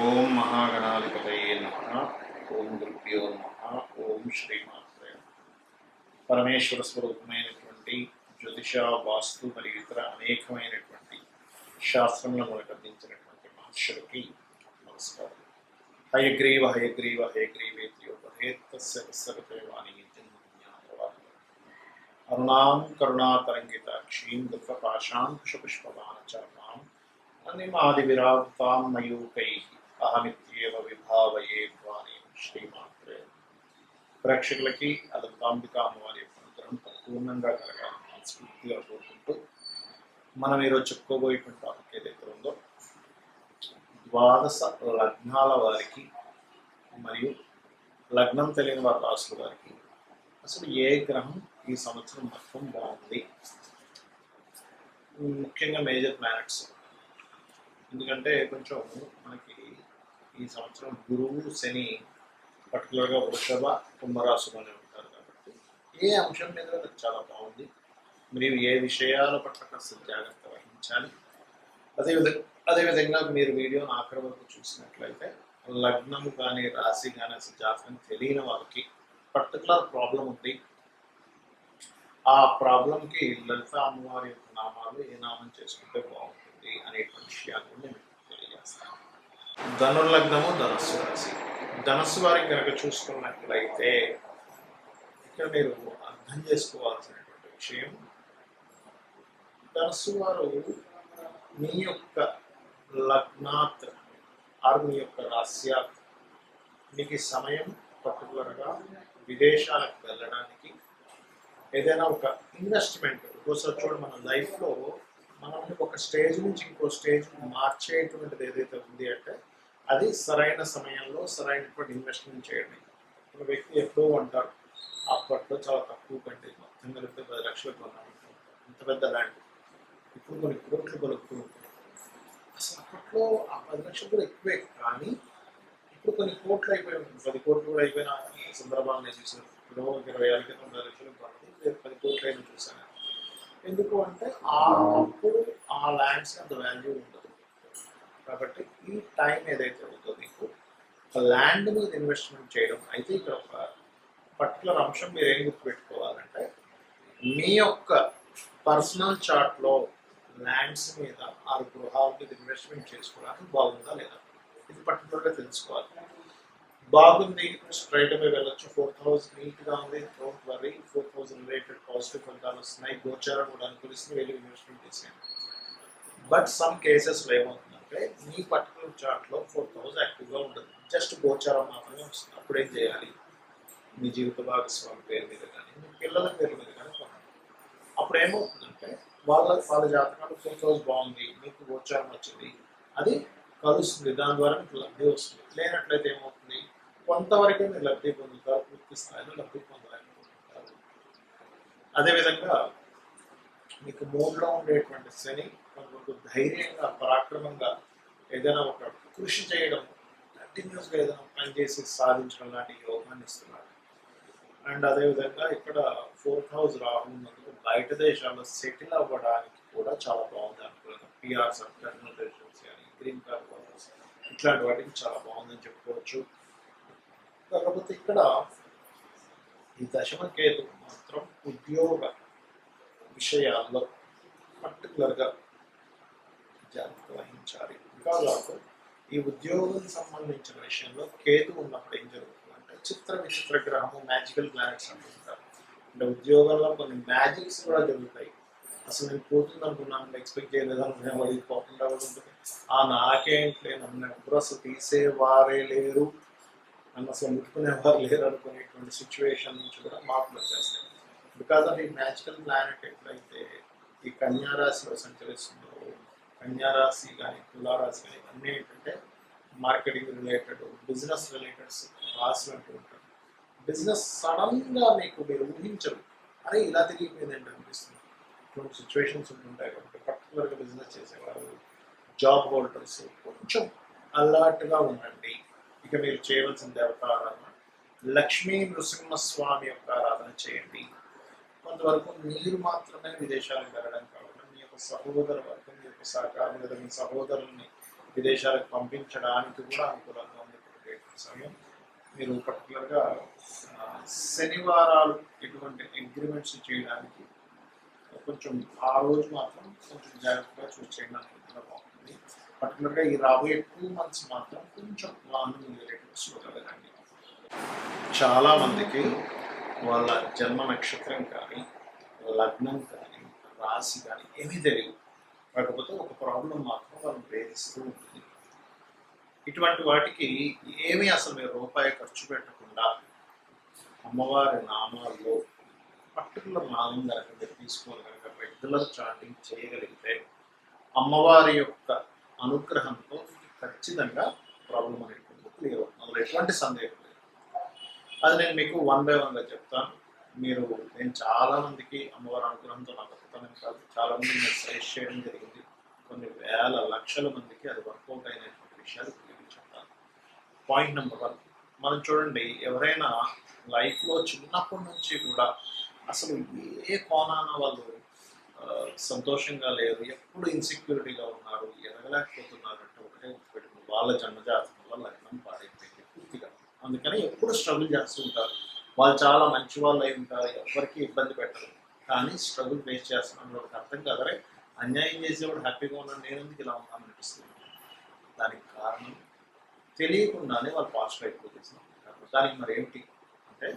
ఓం మహాగణాధిపతయే నమః. ఓం గురుభ్యో నమః. ఓం శ్రీమాత్రే నమః. పరమేశ్వర స్వరూపమైనటువంటి జ్యోతిష, వాస్తు మరియు ఇతర అనేకమైనటువంటి శాస్త్రములను మనకు అందించినటువంటి మహర్షులకి నమస్కారం. హయగ్రీవ హయగ్రీవ హయగ్రీవేత్యోపహేత్తస్య అరుణాం కరుణాతరంగితాక్షీం దుఃఖపాశాంకుశపుష్పమానచర్మాం అనిమాదివిరావృతాం మయూకైః అహమిత్యేవ విభావయే వాణీం శ్రీమాత్రే. ప్రేక్షకులకి అలంతాంబిక అమ్మవారి యొక్క అనుగ్రహం పరిపూర్ణంగా కలగాలని మనస్ఫూర్తిగా కోరుకుంటూ మనం ఈరోజు చెప్పుకోబోయేటువంటి టాపిక్ ఏదైతే ఉందో, ద్వాదశ లగ్నాల వారికి మరియు లగ్నం తెలియని వారి రాసుల వారికి అసలు ఏ గ్రహం ఈ సంవత్సరం మొత్తం బాగుంది, ముఖ్యంగా మేజర్ ప్లానెట్స్. ఎందుకంటే కొంచెం మనకి ఈ సంవత్సరం గురువు, శని పర్టికులర్గా వృషభ, కుంభరాశులోనే ఉంటారు కాబట్టి ఏ అంశం మీద చాలా బాగుంది, మరియు ఏ విషయాల పట్ల కాస్త జాగ్రత్త వహించాలి. అదేవిధంగా మీరు వీడియోని ఆఖరి వరకు చూసినట్లయితే లగ్నము కానీ రాశి కానీ అసలు జాతకం తెలియని వాళ్ళకి పర్టికులర్ ప్రాబ్లం ఉంది, ఆ ప్రాబ్లంకి లలిత అమ్మవారి యొక్క నామాలు ఏ నామం చేసుకుంటే బాగుంటుంది అనేటువంటి విషయాన్ని నేను తెలియజేస్తాను. ధనుర్లగ్నము, ధనస్సు రాశి. ధనస్సు వారికి కనుక చూసుకున్నట్లయితే ఇక్కడ మీరు అర్థం చేసుకోవాల్సినటువంటి విషయం, ధనస్సు వారు మీ యొక్క లగ్నాత్ ఆరు మీ యొక్క రాశ్యాత్ మీకు సమయం పర్టికులర్గా విదేశాలకు వెళ్ళడానికి, ఏదైనా ఒక ఇన్వెస్ట్మెంట్. ఒక్కోసారి చూడండి, మన లైఫ్లో మనల్ని ఒక స్టేజ్ నుంచి ఇంకో స్టేజ్ మార్చేటువంటిది ఏదైతే ఉంది అంటే అది సరైన సమయంలో సరైనటువంటి ఇన్వెస్ట్మెంట్ చేయడం. ఒక వ్యక్తి ఎప్పుడో అంటారు, అప్పట్లో చాలా తక్కువ కంటే మొత్తం కలిపితే 10 లక్షలు కొన్నాను, ఇంత పెద్ద ల్యాండ్ ఇప్పుడు కొన్ని కోట్లు కొనుక్కు. అసలు అప్పట్లో ఆ 10 లక్షలు కూడా ఎక్కువే, కానీ ఇప్పుడు కొన్ని కోట్లు అయిపోయి 10 కోట్లు కూడా అయిపోయిన సందర్భాలు నేను చూసాను. ఇప్పుడు 20 ఏళ్ళ క్రితం 10 లక్షలు కొన్నది 10 కోట్లు అయినా చూసాను. ఎందుకు అంటే అప్పుడు ఆ ల్యాండ్స్కి అంత వాల్యూ ఉండదు. కాబట్టి ఈ టైం ఏదైతే ఉందో మీకు ల్యాండ్ మీద ఇన్వెస్ట్మెంట్ చేయడం. అయితే ఇక్కడ ఒక పర్టికులర్ అంశం మీరు ఏం గుర్తుపెట్టుకోవాలంటే, మీ యొక్క పర్సనల్ చార్ట్లో ల్యాండ్స్ మీద ఆ గృహాల మీద ఇన్వెస్ట్మెంట్ చేసుకోవడానికి బాగుందా లేదా, ఇది పర్టికులర్గా తెలుసుకోవాలి. బాగుంది, స్ట్రైట్ అవే వెళ్ళొచ్చు. 4000 నీట్గా ఉంది, డోంట్ వరీ, 4000 రిలేటెడ్ పాజిటివ్ ఫలితాలు వస్తున్నాయి, గోచారం కూడా అనుకూలిస్తుంది, వెళ్ళి ఇన్వెస్ట్మెంట్ చేసేయండి. బట్ సమ్ కేసెస్లో ఏమవుతుందంటే, మీ పర్టికులర్ చార్ట్లో 4000 యాక్టివ్గా ఉండదు, జస్ట్ గోచారం మాత్రమే వస్తుంది. అప్పుడు ఏం చేయాలి, మీ జీవిత భాగస్వామి పేరు మీద కానీ మీ పిల్లల పేరు మీద కానీ కొనండి. అప్పుడు ఏమవుతుందంటే వాళ్ళ జాతకాలు 4000 బాగుంది, మీకు గోచారం వచ్చింది, అది కలుస్తుంది, దాని ద్వారా మీకు లబ్ధి వస్తుంది. లేనట్లయితే ఏమవుతుంది, కొంతవరకే మీరు లబ్ధి పొందుతారు, పూర్తి స్థాయిలో లబ్ధి పొందలేకపోతుంటారు. అదేవిధంగా మీకు మూడ్లో ఉండేటువంటి శని కొంతవరకు ధైర్యంగా, పరాక్రమంగా ఏదైనా ఒక కృషి చేయడం, కంటిన్యూస్గా ఏదైనా పనిచేసి సాధించడం లాంటి యోగాన్ని ఇస్తున్నారు. అండ్ అదేవిధంగా ఇక్కడ 4th హౌస్ రానున్నందుకు బయట దేశాల్లో సెటిల్ అవ్వడానికి కూడా చాలా బాగుంది అనుకున్నాను. పిఆర్స్, టెర్మినల్ రెసిడెన్సీ కానీ, గ్రీన్ కార్డ్ హోల్డర్స్, ఇట్లాంటి వాటికి చాలా బాగుందని చెప్పుకోవచ్చు. కాకపోతే ఇక్కడ ఈ దశమ కేతు మాత్రం ఉద్యోగ విషయాల్లో పర్టికులర్గా జాగ్రత్త వహించాలి. ఇంకా ఈ ఉద్యోగం సంబంధించిన విషయంలో కేతు ఉన్నప్పుడు ఏం జరుగుతుందంటే, చిత్ర విచిత్ర గ్రహము, మ్యాజికల్ ప్లానెట్స్ అంటుంటారు. అంటే ఉద్యోగంలో కొన్ని మ్యాజిక్స్ కూడా జరుగుతాయి. అసలు నేను పోతుంది అనుకున్నాను, ఎక్స్పెక్ట్ చేయలేదు అనుకునే వాళ్ళు పోకుండా కూడా ఉంటుంది. నాకేంటి, నన్ను ఎవరు అసలు తీసేవారే లేరు, నన్ను అసలు ముట్టుకునేవారు లేరు అనుకునేటువంటి సిచ్యువేషన్ నుంచి కూడా మార్పులు వచ్చేస్తాయి. బికాజ్ ఆఫ్ ఈ మ్యాజికల్ ప్లానెట్ ఎప్పుడైతే ఈ కన్యారాశిలో సంచరిస్తుందో, కన్యారాశి కానీ తులారాశి కానీ అన్నీ ఏంటంటే మార్కెటింగ్ రిలేటెడ్, బిజినెస్ రిలేటెడ్ రాశులు అంటూ ఉంటారు. బిజినెస్ సడన్గా మీరు ఊహించరు, అరే ఇలా తిరిగిపోయిందంటే అనిపిస్తుంది. ఇటువంటి సిచ్యువేషన్స్ ఉంటుంటాయి. కాబట్టి పర్టికులర్గా బిజినెస్ చేసేవారు, జాబ్ హోల్డర్స్ కొంచెం అలర్ట్గా ఉండండి. ఇక మీరు చేయవలసిన దేవత ఆరాధన, లక్ష్మీ నృసింహస్వామి యొక్క ఆరాధన చేయండి. కొంతవరకు మీరు మాత్రమే విదేశాలకు వెళ్ళడం కాకుండా మీ యొక్క సహోదర వర్గం, మీ యొక్క సహకారం లేదా మీ సహోదరుల్ని విదేశాలకు పంపించడానికి కూడా అనుకూలంగా ఉండేటువంటి సమయం. మీరు పర్టికులర్గా శనివారాలు ఇటువంటి అగ్రిమెంట్స్ చేయడానికి కొంచెం ఆ రోజు మాత్రం కొంచెం జాగ్రత్తగా చూస్ చేయడానికి కూడా బాగుంటుంది. పర్టికులర్గా ఈ రాబోయే 2 months మాత్రం కొంచెం రిలేటివ్స్ వెళ్ళండి. చాలామందికి వాళ్ళ జన్మ నక్షత్రం కానీ లగ్నం కానీ రాశి కానీ ఏమీ తెలియదు. కాకపోతే ఒక ప్రాబ్లం మాత్రం వాళ్ళు వేధిస్తూ ఉంటుంది. ఇటువంటి వాటికి ఏమీ అసలు మీరు రూపాయి ఖర్చు పెట్టకుండా అమ్మవారి నామాల్లో పర్టికులర్ నామం కనుక మీరు తీసుకొని కనుక రెగ్యులర్ చాటింగ్ చేయగలిగితే అమ్మవారి యొక్క అనుగ్రహంతో ఖచ్చితంగా ప్రాబ్లం అనేటువంటి క్లియర్ అవుతుంది. అందులో ఎటువంటి సందేహం లేదు. అది నేను మీకు 1 by 1గా చెప్తాను. నేను చాలామందికి అమ్మవారి అనుగ్రహంతో నాకు అద్భుతమైన కాదు, చాలామంది నేను సజెస్ట్ చేయడం జరిగింది. కొన్ని వేల లక్షల మందికి అది వర్కౌట్ అయినటువంటి విషయాలు చెప్తాను. పాయింట్ నెంబర్ 1, మనం చూడండి, ఎవరైనా లైఫ్లో చిన్నప్పటి నుంచి కూడా అసలు ఏ కోణాన వాళ్ళు సంతోషంగా లేరు, ఎప్పుడు ఇన్సెక్యూరిటీగా ఉన్నారు, ఎదగలేకపోతున్నారు అంటే ఒకటే గుర్తుపెట్టుకుని వాళ్ళ జన్మజాతకంలో లగ్నం పాడైపోయింది పూర్తిగా. అందుకని ఎప్పుడు స్ట్రగుల్ చేస్తూ ఉంటారు. వాళ్ళు చాలా మంచి వాళ్ళు అయి ఉంటారు, ఎవరికి ఇబ్బంది పెట్టరు, కానీ స్ట్రగుల్ ఫేస్ చేస్తున్నాను వాళ్ళకి అర్థం కాదరే అన్యాయం చేసేవాడు హ్యాపీగా ఉన్నాను, నేను ఎందుకు ఇలా ఉన్నాను అనిపిస్తుంది. దానికి కారణం తెలియకుండానే వాళ్ళు పాజిటివ్ అయిపోతుంది. దానికి మరి ఏమిటి అంటే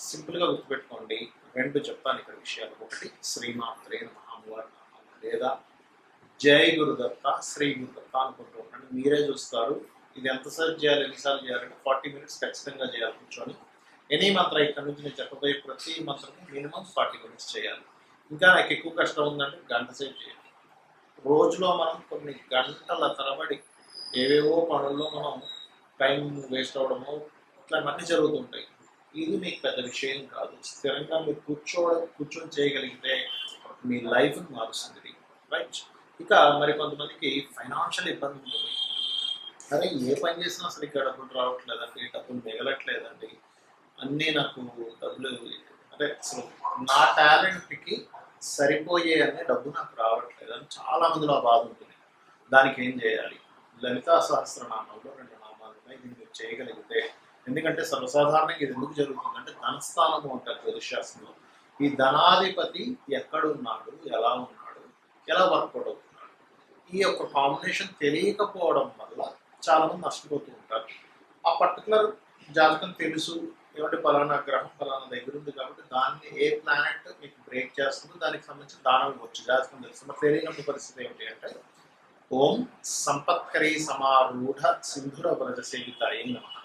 సింపుల్గా గుర్తుపెట్టుకోండి. 2 చెప్తాను ఇక్కడ విషయాలు. ఒకటి శ్రీమాత్రే నమః లేదా జై గురుదత్త, శ్రీ గురుదత్త అనుకుంటూ ఉండండి. మీరే చూస్తారు ఇది ఎంతసేపు చేయాలి, ఎన్నిసార్లు చేయాలంటే 40 minutes ఖచ్చితంగా చేయాలి కూర్చొని. ఎనీ మంత్రం ఇక్కడ నుంచి నేను చెప్పబోయే ప్రతి మంత్రం మినిమం 40 minutes చేయాలి. ఇంకా నాకు ఎక్కువ కష్టం ఉందంటే గంట సేపు చేయాలి. రోజులో మనం కొన్ని గంటల తరబడి ఏవేవో పనుల్లో మనం టైం వేస్ట్ అవ్వడము ఇట్లాంటివన్నీ జరుగుతుంటాయి. ఇది మీకు పెద్ద విషయం కాదు. స్థిరంగా మీరు కూర్చొని చేయగలిగితే మీ లైఫ్ని మారుస్తుంది, రైట్? ఇక మరి కొంతమందికి ఫైనాన్షియల్ ఇబ్బంది ఉంటుంది. అరే ఏ పని చేసినా అసలు ఇక్కడ డబ్బులు రావట్లేదండి, డబ్బులు మిగలట్లేదండి, అన్నీ నాకు డబ్బులు అంటే అసలు నా టాలెంట్కి సరిపోయే అనే డబ్బు నాకు రావట్లేదు అని చాలా మందిలో ఆ బాధ ఉంటుంది. దానికి ఏం చేయాలి? లలితా సహస్రనామంలో 2 నామాలు ఉన్నాయి. దీన్ని మీరు చేయగలిగితే, ఎందుకంటే సర్వసాధారణంగా ఇది ఎందుకు జరుగుతుందంటే ధనస్థానము అంటారు జ్యోతిషాస్త్రంలో. ఈ ధనాధిపతి ఎక్కడున్నాడు, ఎలా ఉన్నాడు, ఎలా వర్కౌట్ అవుతున్నాడు, ఈ యొక్క కాంబినేషన్ తెలియకపోవడం వల్ల చాలామంది నష్టపోతూ ఉంటారు. ఆ పర్టికులర్ జాతకం తెలుసు, ఏమంటే పలానా గ్రహం పలానా దగ్గర ఉంది కాబట్టి దాన్ని ఏ ప్లానెట్ మీకు బ్రేక్ చేస్తుందో దానికి సంబంధించిన దానం ఇవ్వచ్చు, జాతకం తెలుసు. మరి తెలియని పరిస్థితి ఏమిటి అంటే ఓం సంపత్కరీ సమారూఢ సింధుర వ్రజ సేవితాయ నమః.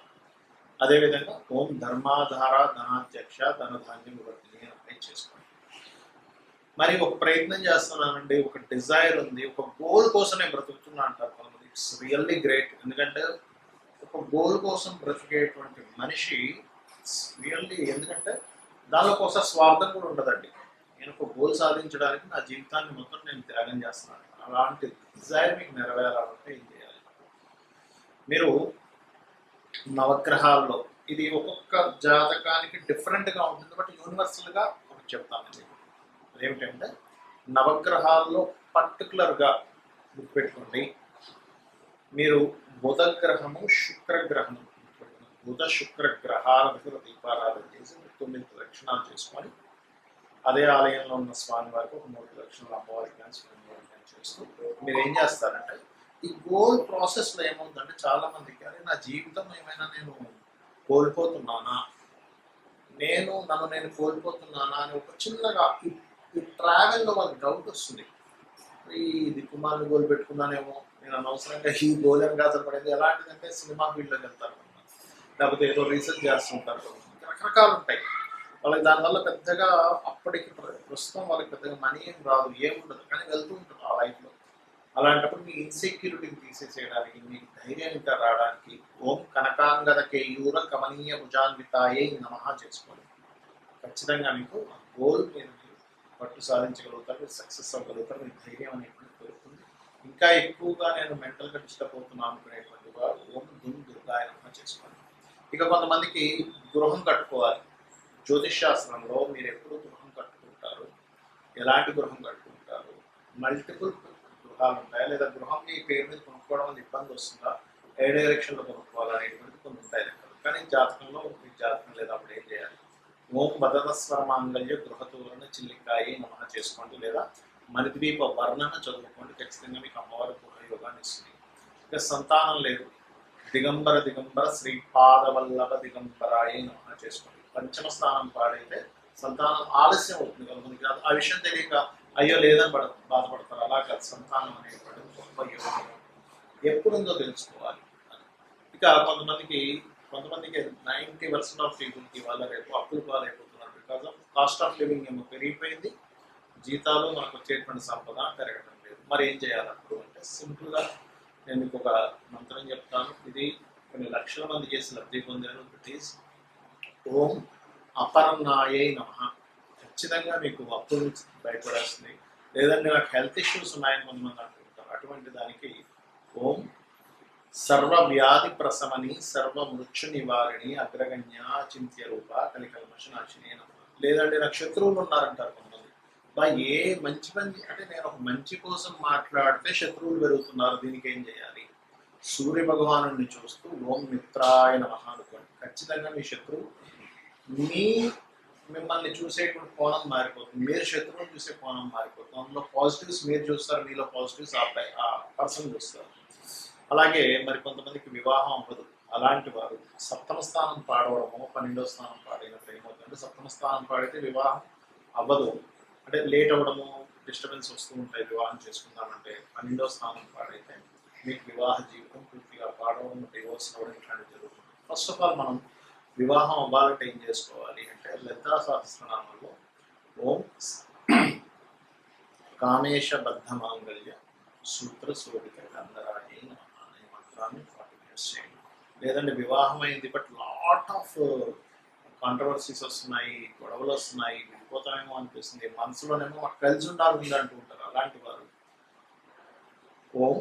అదేవిధంగా ఓం ధర్మాధార ధనాధ్యక్ష ధనధాన్యం వర్ధిని అని చేసుకోండి. మరి ఒక ప్రయత్నం చేస్తున్నానండి, ఒక డిజైర్ ఉంది, ఒక గోల్ కోసం నేను బ్రతుకుతున్నా అంటారు కొంతమంది. It's really great. ఎందుకంటే ఒక గోల్ కోసం బ్రతికేటువంటి మనిషి రియల్లీ, ఎందుకంటే దానిలో కోసం స్వార్థం కూడా ఉండదండి. నేను ఒక గోల్ సాధించడానికి నా జీవితాన్ని మొత్తం నేను త్యాగం చేస్తున్నాను. అలాంటి డిజైర్ మీకు నెరవేరాలంటే ఏం చేయాలి? మీరు నవగ్రహాల్లో ఇది ఒక్కొక్క జాతకానికి డిఫరెంట్గా ఉంటుంది, బట్ యూనివర్సల్గా ఒకటి చెప్తాను. ఏమిటంటే నవగ్రహాల్లో పర్టికులర్గా గుర్తుపెట్టుకోండి, మీరు బుధగ్రహము శుక్రగ్రహము, బుధ శుక్ర గ్రహాల దగ్గర దీపారాధన చేసి 9 ప్రదక్షిణాలు చేసుకొని అదే ఆలయంలో ఉన్న స్వామివారికి ఒక 3 ప్రదక్షిణాలు అమ్మవారికి కానీ స్వామివారికి కానీ చేస్తూ మీరు ఏం చేస్తారంటే ఈ గోల్ ప్రాసెస్లో ఏమవుతుందంటే చాలామందికి అదే నా జీవితం ఏమైనా నేను కోల్పోతున్నానా, నన్ను నేను కోల్పోతున్నానా అని ఒక చిన్నగా ఈ ట్రావెల్లో వాళ్ళకి డౌట్ వస్తుంది. ఈ దిక్కుమాలని గోల్ పెట్టుకున్నానేమో, నేను అనవసరంగా ఈ గోల్ అని ఆధారపడేది. ఎలాంటిదంటే సినిమా ఫీల్డ్లోకి వెళ్తారు, లేకపోతే ఏదో రీసెర్చ్ చేస్తుంటారు, రకరకాలు ఉంటాయి వాళ్ళకి. దానివల్ల పెద్దగా అప్పటికి ప్రస్తుతం వాళ్ళకి పెద్దగా మనీ ఏం రాదు, ఏముండదు, కానీ వెళ్తూ ఉంటుంది ఆ లైఫ్లో. అలాంటప్పుడు మీ ఇన్సెక్యూరిటీని తీసేసేయడానికి, మీకు ధైర్యం ఇంకా రావడానికి ఓం కనకాంగద కేయూర కమనీయ భుజాన్వితాయే నమః చేసుకోండి. ఖచ్చితంగా మీకు ఆ గోల్ మీద మీరు పట్టు సాధించగలుగుతారు, మీరు సక్సెస్ అవ్వగలుగుతారు, మీకు ధైర్యం అనేటువంటి పెరుగుతుంది. ఇంకా ఎక్కువగా నేను మెంటల్గా డిస్టర్బ్ అవుతున్నాను అనుకునేటువంటి వారు ఓం దుమ్ దుర్గాయ నమః చేసుకోండి. ఇక కొంతమందికి గృహం కట్టుకోవాలి. జ్యోతిష్ శాస్త్రంలో మీరు ఎప్పుడు గృహం కట్టుకుంటారు, ఎలాంటి గృహం కట్టుకుంటారు, మల్టిపుల్ రకాలు ఉంటాయా, లేదా గృహం మీ పేరు మీద కొనుక్కోవడం వల్ల ఇబ్బంది వస్తుందా, ఏ డైరెక్షన్లో కొనుక్కోవాలనేటువంటి కొన్ని ఉంటాయి లెక్కలు. కానీ జాతకంలో మీకు జాతకం లేదా అప్పుడు ఏం చేయాలి? ఓం వదనస్వర మాంగళ్య గృహతోరణ చిల్లికాయి నమః చేసుకోండి, లేదా మణిద్వీప వర్ణన చదువుకోండి. ఖచ్చితంగా మీకు అమ్మవారి గృహయోగాన్ని ఇస్తుంది. ఇక సంతానం లేదు, దిగంబర దిగంబర శ్రీపాదవల్లభ దిగంబరాయ నమః చేసుకోండి. పంచమ స్థానం పాడైతే సంతానం ఆలస్యం అవుతుంది కదా మనకి. ఆ విషయం తెలియక అయ్యో లేదని బాధపడతారు. అలా కాదు, సంతానం అనేటువంటి గొప్ప యోగం ఎప్పుడుందో తెలుసుకోవాలి. ఇక కొంతమందికి 90% ఆఫ్ పీపుల్కి వాళ్ళ రేపు అప్పులు పాలైపోతున్నారు. Because of cost of living ఏమో పెరిగిపోయింది, జీతాలు మనకు వచ్చేటువంటి సంపద పెరగడం లేదు. మరి ఏం చేయాలి అప్పుడు అంటే, సింపుల్గా నేను మీకు ఒక మంత్రం చెప్తాను. ఇది కొన్ని లక్షల మంది చేసి లబ్ధి పొందారు. ఇట్ ఈస్ ఓం అపర్ణాయై నమః. ఖచ్చితంగా మీకు అప్పుల నుంచి బయటపడేస్తుంది. లేదంటే నాకు హెల్త్ ఇష్యూస్ ఉన్నాయని కొంతమంది అనుకుంటారు. అటువంటి దానికి ఓం సర్వ వ్యాధి ప్రశమని సర్వ మృత్యు నివారిణి అగ్రగణ్య చింత్య రూప కలికల్మష నాశిని నమః. లేదంటే నాకు శత్రువులు ఉన్నారంటారు కొంతమంది. ఏ మంచి అంటే నేను ఒక మంచి కోసం మాట్లాడితే శత్రువులు పెరుగుతున్నారు, దీనికి ఏం చేయాలి? సూర్య భగవాను చూస్తూ ఓం మిత్రాయ నమః అనుకోండి. ఖచ్చితంగా మీ శత్రువు మిమ్మల్ని చూసేటువంటి కోణం మారిపోతుంది, మీరు శత్రువుని చూసే కోణం మారిపోతుంది. అందులో పాజిటివ్స్ మీరు చూస్తారు, మీలో పాజిటివ్స్ ఆ పర్సన్ చూస్తారు. అలాగే మరి కొంతమందికి వివాహం అవ్వదు. అలాంటి వారు సప్తమ స్థానం పాడవడము, 12వ స్థానం పాడైనప్పుడు ఏమవుతుందంటే, సప్తమ స్థానం పాడితే వివాహం అవ్వదు, అంటే లేట్ అవ్వడము, డిస్టర్బెన్స్ వస్తూ ఉంటాయి వివాహం చేసుకుందామంటే. 12వ స్థానం పాడైతే మీకు వివాహ జీవితం పూర్తిగా పాడవడం, డివోర్స్ అవ్వడం ఇట్లాంటివి జరుగుతుంది. ఫస్ట్ ఆఫ్ ఆల్ మనం వివాహం అవ్వాలంటే ఏం చేసుకోవాలి అంటే, లలితా సహస్రనామంలో ఓం కామేశ బద్ధ మాంగళ్య సూత్ర శోభిత గంధరాయ అనే మంత్రాన్ని 40 minutes చేయండి. లేదంటే వివాహం అయింది బట్ లాట్ ఆఫ్ కాంట్రవర్సీస్ వస్తున్నాయి, గొడవలు వస్తున్నాయి, విడిపోతామేమో అనిపిస్తుంది, మనసులోనేమో మాకు కలిసి ఉండాలి అంటూ ఉంటారు. అలాంటి వారు ఓం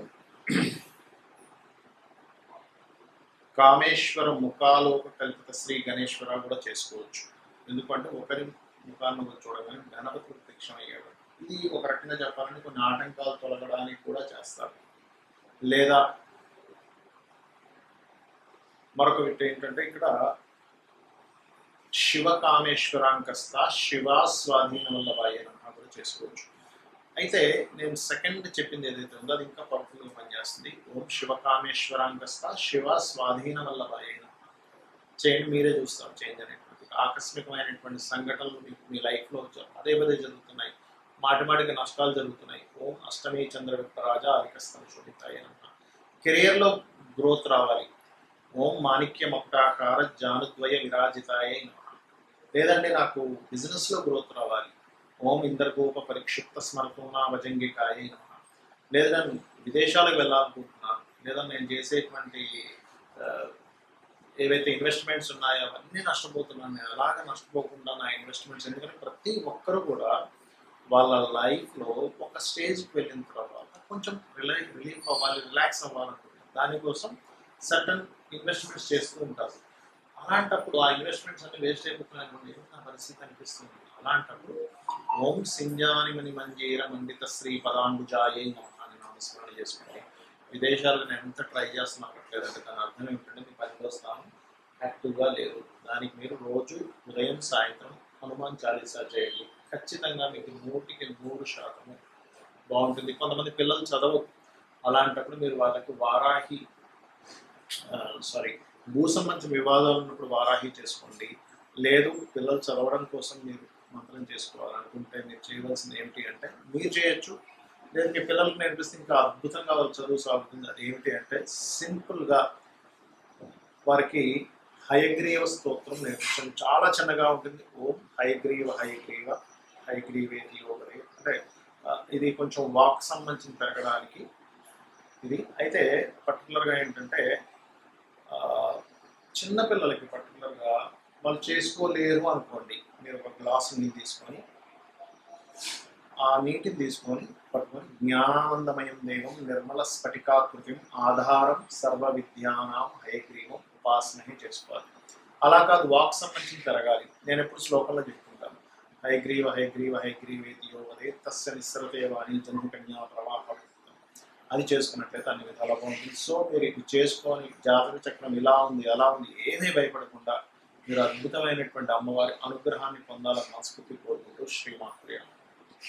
కామేశ్వర ముఖాలోక కల్పిత శ్రీ గణేశ్వర కూడా చేసుకోవచ్చు. ఎందుకంటే ఒకరి ముఖాన్ని చూడగానే గణపతి ప్రత్యక్షం అయ్యాడు. ఇది ఒక రకంగా చెప్పాలంటే కొన్ని ఆటంకాలు తొలగడానికి కూడా చేస్తారు. లేదా మరొక విషయం ఏంటంటే, ఇక్కడ శివ కామేశ్వరాంకస్త శివ స్వాధీన వల్లభాయ నమః కూడా చేసుకోవచ్చు. అయితే నేను సెకండ్ చెప్పింది ఏదైతే ఉందో అది ఇంకా పవర్ఫుల్గా పనిచేస్తుంది. ఓం శివ కామేశ్వరాంకస్త శివ స్వాధీన వల్లభాయ నమః చేయండి. మీరే చూస్తారు చేంజ్ అనేటువంటి ఆకస్మికమైనటువంటి సంఘటనలు మీకు మీ లైఫ్లో అదే పదే జరుగుతున్నాయి, మాటిమాటికి నష్టాలు జరుగుతున్నాయి. ఓం అష్టమి చంద్ర విప్రరాజ అధికస్థం శోభితాయ నమః. కెరియర్లో గ్రోత్ రావాలి. ఓం మాణిక్య మకుటాకార జానుద్వయ విరాజితాయ నమః. లేదంటే నాకు బిజినెస్లో గ్రోత్ రావాలి. ఓం ఇంద్రగోప పరిక్షిప్త స్మరతోనా వజంగికాయ నమః. లేదా నేను విదేశాలకు వెళ్ళాలనుకుంటున్నాను, లేదా నేను చేసేటువంటి ఏవైతే ఇన్వెస్ట్మెంట్స్ ఉన్నాయో అవన్నీ నష్టపోతున్నాను. నేను అలాగే నష్టపోకుండా నా ఇన్వెస్ట్మెంట్స్, ఎందుకంటే ప్రతి ఒక్కరు కూడా వాళ్ళ లైఫ్లో ఒక స్టేజ్కి వెళ్ళిన తర్వాత కొంచెం రిలీఫ్ అవ్వాలి, రిలాక్స్ అవ్వాలనుకుంటారు. దానికోసం సర్టన్ ఇన్వెస్ట్మెంట్స్ చేస్తూ ఉంటారు. అలాంటప్పుడు ఆ ఇన్వెస్ట్మెంట్స్ అన్ని వేస్ట్ అయిపోతున్నాయి, నా పరిస్థితి అనిపిస్తుంది. అలాంటప్పుడు ఓం సింజాని మణి మంజీర మండిత శ్రీ పదాంబుజాయే నమః అని నామస్మరణ చేసుకోండి. విదేశాలకు నేను ఎంత ట్రై చేస్తున్నట్లేదంటే దాని అర్థం ఏమిటంటే, మీ 10వ స్థానం యాక్టివ్గా లేదు. దానికి మీరు రోజు ఉదయం సాయంత్రం హనుమాన్ చాలీసా చేయండి. ఖచ్చితంగా మీకు 100% బాగుంటుంది. కొంతమంది పిల్లలు చదవరు, అలాంటప్పుడు మీరు వాళ్ళకి భూ సంబంధించిన వివాదాలు ఉన్నప్పుడు వారాహి చేసుకోండి. లేదు పిల్లలు చదవడం కోసం మీరు మంత్రం చేసుకోవాలనుకుంటే మీరు చేయవలసింది ఏమిటి అంటే, మీరు చేయొచ్చు, లేదు మీ పిల్లలకు నేర్పిస్తే ఇంకా అద్భుతంగా వాళ్ళు చదువు సాగుతుంది. అది ఏమిటి అంటే, సింపుల్గా వారికి హయగ్రీవ స్తోత్రం నేర్పించండి. చాలా చిన్నగా ఉంటుంది. ఓం హయగ్రీవ హయగ్రీవ హయగ్రీవేతి యోగరే, అంటే ఇది కొంచెం వాక్ సంబంధించి పెరగడానికి ఇది. అయితే పర్టికులర్గా ఏంటంటే, చిన్నపిల్లలకి పర్టికులర్గా వాళ్ళు చేసుకోలేరు అనుకోండి, మీరు ఒక గ్లాసు నీళ్ళు తీసుకొని ఆ నీటిని తీసుకొని పట్టుకొని జ్ఞానానందమయం దేవం నిర్మల స్ఫటికాకృతిం ఆధారం సర్వ విద్యానాం హయగ్రీవం ఉపాసన చేసుకోవాలి. అలా కాదు, వాక్ సంబంధించి పెరగాలి. నేను ఎప్పుడు శ్లోకంలో చెప్పుకుంటాను, హయగ్రీవ హయగ్రీవ హయగ్రీవేతి యోగదే తస్య నిస్సరతే వాణి జన్మకన్యా ప్రవాహ. అది చేసుకున్నట్లయితే అన్ని విధాలా బాగుంటుంది. సో మీరు ఇది చేసుకొని జాతక చక్రం ఇలా ఉంది అలా ఉంది ఏమీ భయపడకుండా మీరు అద్భుతమైనటువంటి అమ్మవారి అనుగ్రహాన్ని పొందాలని మనస్ఫూర్తి కోరుకుంటూ శ్రీమాత్రే నమః.